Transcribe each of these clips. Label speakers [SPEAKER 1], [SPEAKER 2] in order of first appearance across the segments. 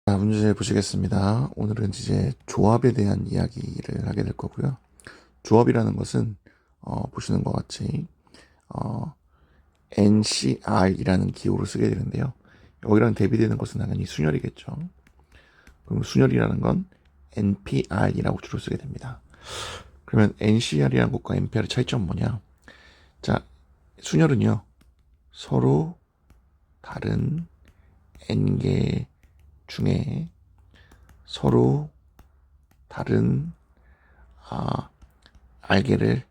[SPEAKER 1] 자, 문제 보시겠습니다. 오늘은 이제 조합에 대한 이야기를 하게 될 거고요. 조합이라는 것은 보시는 것 같이 NCR이라는 기호를 쓰게 되는데요. 여기랑 대비되는 것은 당연히 순열이겠죠. 그럼 순열이라는 건 NPR이라고 주로 쓰게 됩니다. 그러면 NCR이라는 것과 NPR의 차이점은 뭐냐? 자, 순열은요, 서로 다른 N개 중에 서로 다른 알개를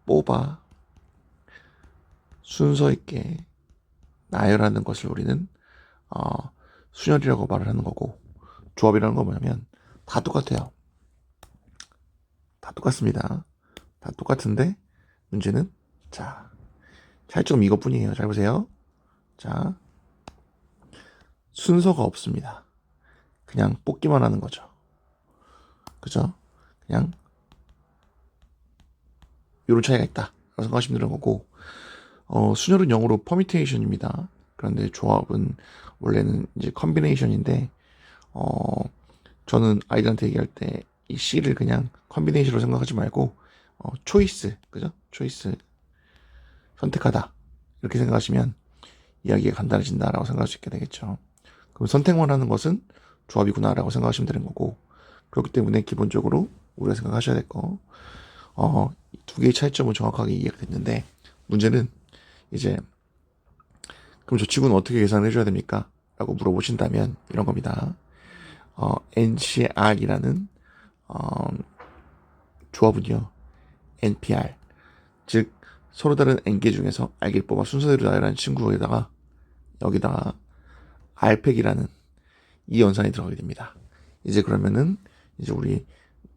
[SPEAKER 1] 뽑아 순서 있게 나열하는 것을 우리는 순열이라고 말을 하는 거고, 조합이라는 건 뭐냐면 다 똑같아요. 다 똑같습니다. 다 똑같은데 문제는, 자, 차이점 이것뿐이에요. 잘 보세요. 자, 순서가 없습니다. 그냥 뽑기만 하는 거죠. 그죠? 그냥 요런 차이가 있다 라고 생각하시면 되는 거고, 순열은 영어로 퍼미테이션입니다. 그런데 조합은 원래는 이제 컨비네이션인데, 저는 아이들한테 얘기할 때 이 C를 그냥 컨비네이션으로 생각하지 말고 초이스, 그죠? 초이스, 선택하다, 이렇게 생각하시면 이야기가 간단해진다라고 생각할 수 있게 되겠죠. 그럼 선택만 하는 것은 조합이구나라고 생각하시면 되는 거고, 그렇기 때문에 기본적으로 우리가 생각하셔야 될 거, 두 개의 차이점은 정확하게 이해가 됐는데, 문제는 이제 그럼 저 친구는 어떻게 계산을 해줘야 됩니까? 라고 물어보신다면 이런 겁니다. NCR이라는 조합은요, NPR, 즉 서로 다른 N개 중에서 R개를 뽑아 순서대로 나열하는 친구에다가 여기다가 R팩이라는 이 연산이 들어가게 됩니다. 이제 그러면은 이제 우리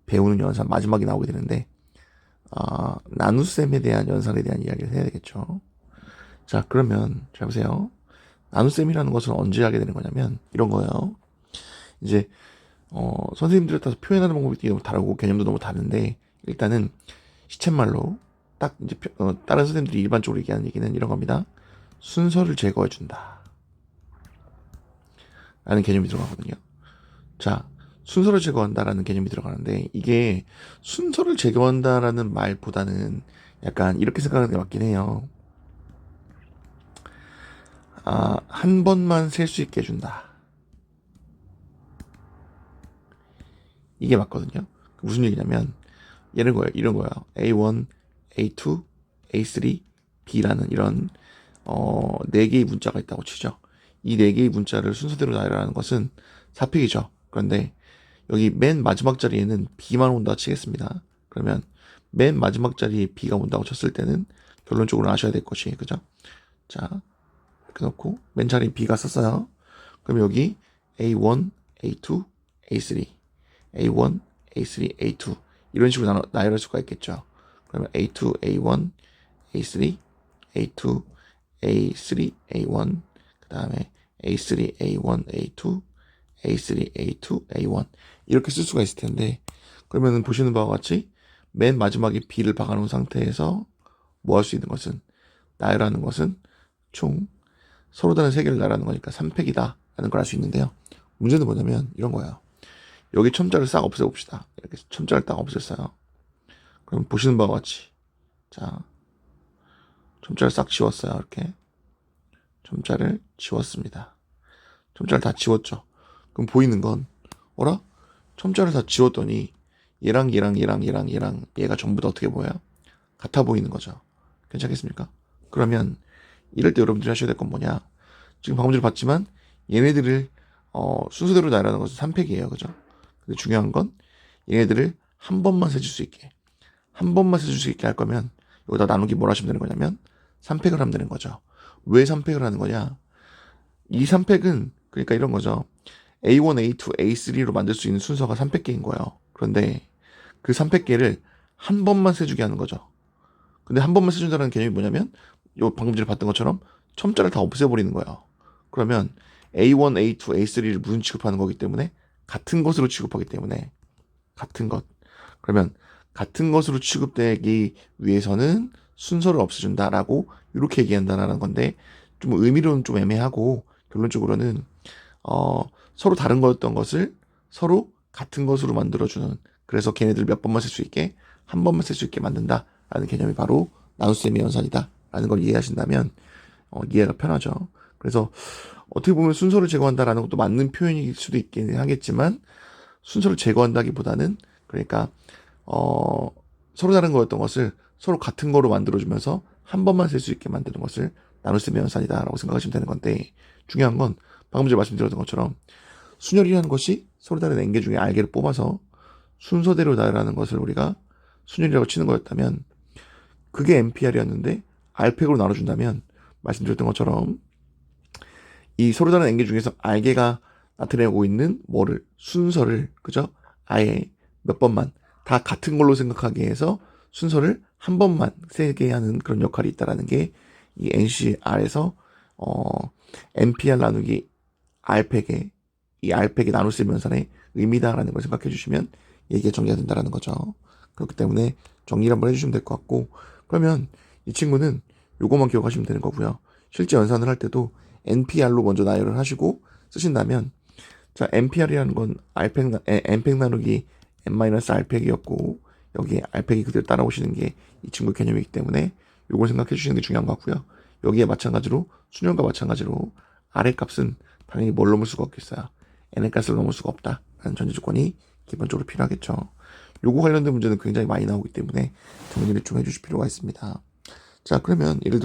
[SPEAKER 1] 배우는 연산 마지막에 나오게 되는데, 나눗셈에 대한 연산에 대한 이야기를 해야 되겠죠. 자, 그러면 잘 보세요. 나눗셈이라는 것은 언제 하게 되는 거냐면 이런 거예요. 이제 선생님들에 따라서 표현하는 방법이 너무 다르고 개념도 너무 다른데, 일단은 시쳇말로 딱 이제 다른 선생님들이 일반적으로 얘기하는 얘기는 이런 겁니다. 순서를 제거해 준다 라는 개념이 들어가거든요. 자, 순서를 제거한다라는 개념이 들어가는데, 이게 순서를 제거한다라는 말보다는 약간 이렇게 생각하는 게 맞긴 해요. 한 번만 셀 수 있게 해준다, 이게 맞거든요. 무슨 얘기냐면 이런 거예요. A1, A2, A3, B라는 이런 네 개의 문자가 있다고 치죠. 이 네 개의 문자를 순서대로 나열하는 것은 사픽이죠. 그런데 여기 맨 마지막 자리에는 B만 온다 치겠습니다. 그러면 맨 마지막 자리에 B가 온다고 쳤을 때는 결론적으로 아셔야 될 것이, 그죠? 자, 이렇게 놓고 맨 자리에 B가 썼어요. 그럼 여기 A1, A2, A3, A1, A3, A2 이런 식으로 나열할 수가 있겠죠. 그러면 A2, A1, A3, A2, A3, A1, 그 다음에 A3, A1, A2, A3, A2, A1 이렇게 쓸 수가 있을 텐데, 그러면 보시는 바와 같이 맨 마지막에 B를 박아놓은 상태에서 뭐 할 수 있는 것은, 나열하는 것은 총 서로 다른 세 개를 나열하는 거니까 3팩이다 라는 걸 알 수 있는데요. 문제는 뭐냐면 이런 거예요. 여기 첨자를 싹 없애봅시다. 이렇게 첨자를 딱 없앴어요. 그럼 보시는 바와 같이, 자, 첨자를 싹 지웠어요. 이렇게 첨자를 지웠습니다. 첨자를 다 지웠죠. 그럼 보이는 건, 어라? 첨자를 다 지웠더니 얘랑 얘가 전부 다 어떻게 보여요? 같아 보이는 거죠. 괜찮겠습니까? 그러면 이럴 때 여러분들이 하셔야 될 건 뭐냐? 지금 방금 전에 봤지만 얘네들을 순서대로 나열하는 것은 3팩이에요. 그죠? 근데 중요한 건 얘네들을 한 번만 세줄 수 있게, 한 번만 세줄 수 있게 할 거면 여기다 나누기 뭘 하시면 되는 거냐면 3팩을 하면 되는 거죠. 왜 3팩을 하는 거냐? 이 3팩은 그러니까 이런 거죠. A1, A2, A3로 만들 수 있는 순서가 300개인 거예요. 그런데 그 300개를 한 번만 세주게 하는 거죠. 근데 한 번만 세준다는 개념이 뭐냐면 요 방금 전에 봤던 것처럼 첨자를 다 없애버리는 거예요. 그러면 A1, A2, A3를 무슨 취급하는 거기 때문에 같은 것으로 취급하기 때문에 같은 것. 그러면 같은 것으로 취급되기 위해서는 순서를 없애준다라고 이렇게 얘기한다라는 건데, 좀 의미로는 좀 애매하고 결론적으로는 서로 다른 거였던 것을 서로 같은 것으로 만들어주는, 그래서 걔네들 몇 번만 쓸 수 있게, 한 번만 쓸 수 있게 만든다라는 개념이 바로 나눗셈의 연산이다라는 걸 이해하신다면 이해가 편하죠. 그래서 어떻게 보면 순서를 제거한다라는 것도 맞는 표현일 수도 있긴 하겠지만, 순서를 제거한다기보다는, 그러니까 서로 다른 거였던 것을 서로 같은 거로 만들어주면서 한 번만 쓸 수 있게 만드는 것을 나눗셈의 연산이다라고 생각하시면 되는 건데, 중요한 건 방금 전에 말씀드렸던 것처럼 순열이라는 것이 서로 다른 n개 중에 r개를 뽑아서 순서대로 나열하는 것을 우리가 순열이라고 치는 거였다면, 그게 npr이었는데 r팩으로 나눠준다면, 말씀드렸던 것처럼 이 서로 다른 n개 중에서 r개가 나타내고 있는 뭐를, 순서를, 그죠? 아예 몇 번만 다 같은 걸로 생각하게 해서 순서를 한 번만 세게 하는 그런 역할이 있다라는 게 이 NCR에서 NPR 나누기 R팩의, 이 R팩의 나눗셈 연산의 의미다라는 걸 생각해 주시면 얘기가 정리가 된다라는 거죠. 그렇기 때문에 정리를 한번 해주시면 될 것 같고, 그러면 이 친구는 요거만 기억하시면 되는 거고요. 실제 연산을 할 때도 NPR로 먼저 나열을 하시고 쓰신다면, 자, NPR이라는 건 n팩 나누기 n-r팩이었고, 여기에 r팩이 그대로 따라오시는 게 이 친구의 개념이기 때문에 요걸 생각해 주시는 게 중요한 것 같고요. 여기에 마찬가지로, 순열과 마찬가지로 r의 값은 당연히 뭘 넘을 수가 없겠어요. n의 값을 넘을 수가 없다라는 전제 조건이 기본적으로 필요하겠죠. 요거 관련된 문제는 굉장히 많이 나오기 때문에 정리를 좀 해주실 필요가 있습니다. 자, 그러면 예를 들어